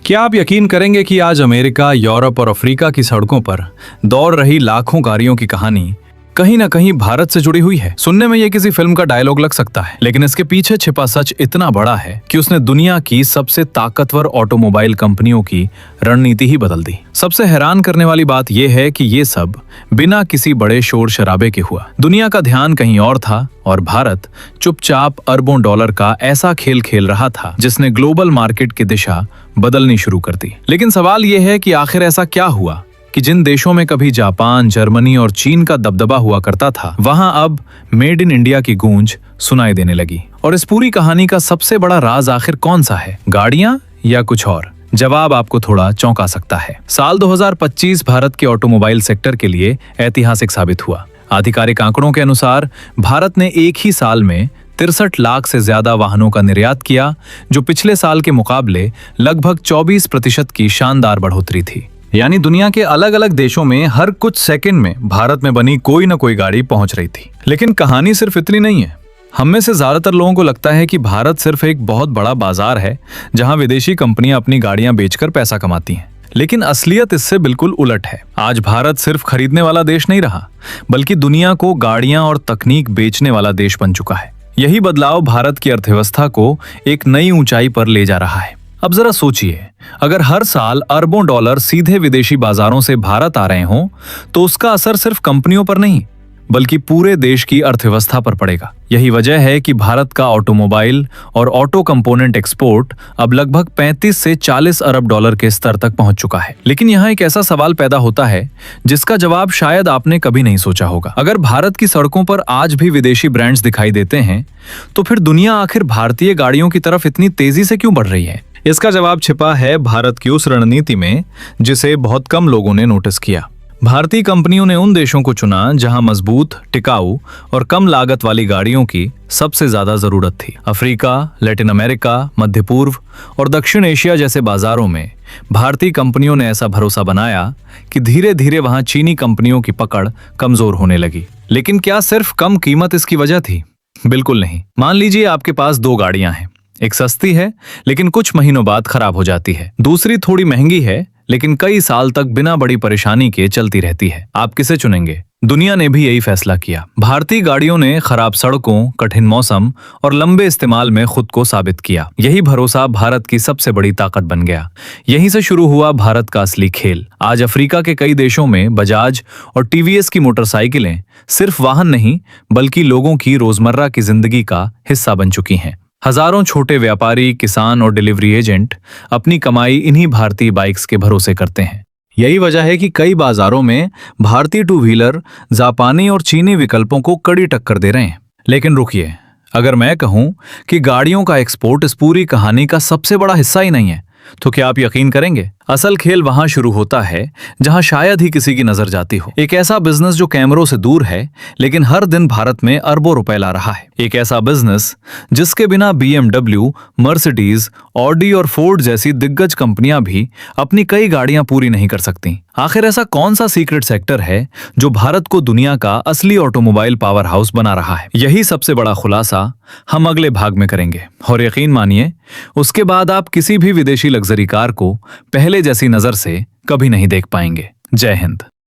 क्या आप यकीन करेंगे कि आज अमेरिका, यूरोप और अफ्रीका की सड़कों पर दौड़ रही लाखों गाड़ियों की कहानी कहीं ना कहीं भारत से जुड़ी हुई है। सुनने में ये किसी फिल्म का डायलॉग लग सकता है, लेकिन इसके पीछे छिपा सच इतना बड़ा है कि उसने दुनिया की सबसे ताकतवर ऑटोमोबाइल कंपनियों की रणनीति ही बदल दी। सबसे हैरान करने वाली बात यह है कि ये सब बिना किसी बड़े शोर शराबे के हुआ। दुनिया का ध्यान कहीं और था और भारत चुपचाप अरबों डॉलर का ऐसा खेल खेल रहा था जिसने ग्लोबल मार्केट की दिशा बदलनी शुरू कर दी। लेकिन सवाल यह है कि आखिर ऐसा क्या हुआ कि जिन देशों में कभी जापान, जर्मनी और चीन का दबदबा हुआ करता था, वहां अब मेड इन इंडिया की गूंज सुनाई देने लगी। और इस पूरी कहानी का सबसे बड़ा राज आखिर कौन सा है, गाड़ियां या कुछ और? जवाब आपको थोड़ा चौंका सकता है। साल 2025 भारत के ऑटोमोबाइल सेक्टर के लिए ऐतिहासिक साबित हुआ। आधिकारिक आंकड़ों के अनुसार भारत ने एक ही साल में 63 लाख से ज्यादा वाहनों का निर्यात किया, जो पिछले साल के मुकाबले लगभग 24% की शानदार बढ़ोतरी थी। यानी दुनिया के अलग अलग देशों में हर कुछ सेकंड में भारत में बनी कोई न कोई गाड़ी पहुंच रही थी। लेकिन कहानी सिर्फ इतनी नहीं है। हम में से ज्यादातर लोगों को लगता है कि भारत सिर्फ एक बहुत बड़ा बाजार है जहां विदेशी कंपनियां अपनी गाड़ियां बेचकर पैसा कमाती हैं। लेकिन असलियत इससे बिल्कुल उलट है। आज भारत सिर्फ खरीदने वाला देश नहीं रहा, बल्कि दुनिया को गाड़ियां और तकनीक बेचने वाला देश बन चुका है। यही बदलाव भारत की अर्थव्यवस्था को एक नई ऊंचाई पर ले जा रहा है। अब जरा सोचिए, अगर हर साल अरबों डॉलर सीधे विदेशी बाजारों से भारत आ रहे हों, तो उसका असर सिर्फ कंपनियों पर नहीं, बल्कि पूरे देश की अर्थव्यवस्था पर पड़ेगा। यही वजह है कि भारत का ऑटोमोबाइल और ऑटो कंपोनेंट एक्सपोर्ट अब लगभग 35 से 40 अरब डॉलर के स्तर तक पहुंच चुका है। लेकिन यहाँ एक ऐसा सवाल पैदा होता है जिसका जवाब शायद आपने कभी नहीं सोचा होगा। अगर भारत की सड़कों पर आज भी विदेशी ब्रांड्स दिखाई देते हैं, तो फिर दुनिया आखिर भारतीय गाड़ियों की तरफ इतनी तेजी से क्यों बढ़ रही है? इसका जवाब छिपा है भारत की उस रणनीति में जिसे बहुत कम लोगों ने नोटिस किया। भारतीय कंपनियों ने उन देशों को चुना जहां मजबूत, टिकाऊ और कम लागत वाली गाड़ियों की सबसे ज्यादा जरूरत थी। अफ्रीका, लैटिन अमेरिका, मध्य पूर्व और दक्षिण एशिया जैसे बाजारों में भारतीय कंपनियों ने ऐसा भरोसा बनाया कि धीरे धीरे वहां चीनी कंपनियों की पकड़ कमजोर होने लगी। लेकिन क्या सिर्फ कम कीमत इसकी वजह थी? बिल्कुल नहीं। मान लीजिए आपके पास दो गाड़ियां हैं। एक सस्ती है लेकिन कुछ महीनों बाद खराब हो जाती है। दूसरी थोड़ी महंगी है लेकिन कई साल तक बिना बड़ी परेशानी के चलती रहती है। आप किसे चुनेंगे? दुनिया ने भी यही फैसला किया। भारतीय गाड़ियों ने खराब सड़कों, कठिन मौसम और लंबे इस्तेमाल में खुद को साबित किया। यही भरोसा भारत की सबसे बड़ी ताकत बन गया। यहीं से शुरू हुआ भारत का असली खेल। आज अफ्रीका के कई देशों में बजाज और टीवीएस की मोटरसाइकिलें सिर्फ वाहन नहीं, बल्कि लोगों की रोजमर्रा की जिंदगी का हिस्सा बन चुकी हैं। हजारों छोटे व्यापारी, किसान और डिलीवरी एजेंट अपनी कमाई इन्हीं भारतीय बाइक्स के भरोसे करते हैं। यही वजह है कि कई बाजारों में भारतीय टू व्हीलर जापानी और चीनी विकल्पों को कड़ी टक्कर दे रहे हैं। लेकिन रुकिए, अगर मैं कहूं कि गाड़ियों का एक्सपोर्ट इस पूरी कहानी का सबसे बड़ा हिस्सा ही नहीं है, तो क्या आप यकीन करेंगे? असल खेल वहां शुरू होता है जहां शायद ही किसी की नजर जाती हो। एक ऐसा बिजनेस जो कैमरों से दूर है लेकिन हर दिन भारत में अरबों रुपए ला रहा है। एक ऐसा बिजनेस जिसके बिना BMW, मर्सिडीज, ऑडी और फोर्ड जैसी दिग्गज कंपनियां भी अपनी कई गाड़ियां पूरी नहीं कर सकती। आखिर ऐसा कौन सा सीक्रेट सेक्टर है जो भारत को दुनिया का असली ऑटोमोबाइल पावर हाउस बना रहा है? यही सबसे बड़ा खुलासा हम अगले भाग में करेंगे। और यकीन मानिए, उसके बाद आप किसी भी विदेशी लग्जरी कार को पहले जैसी नजर से कभी नहीं देख पाएंगे। जय हिंद।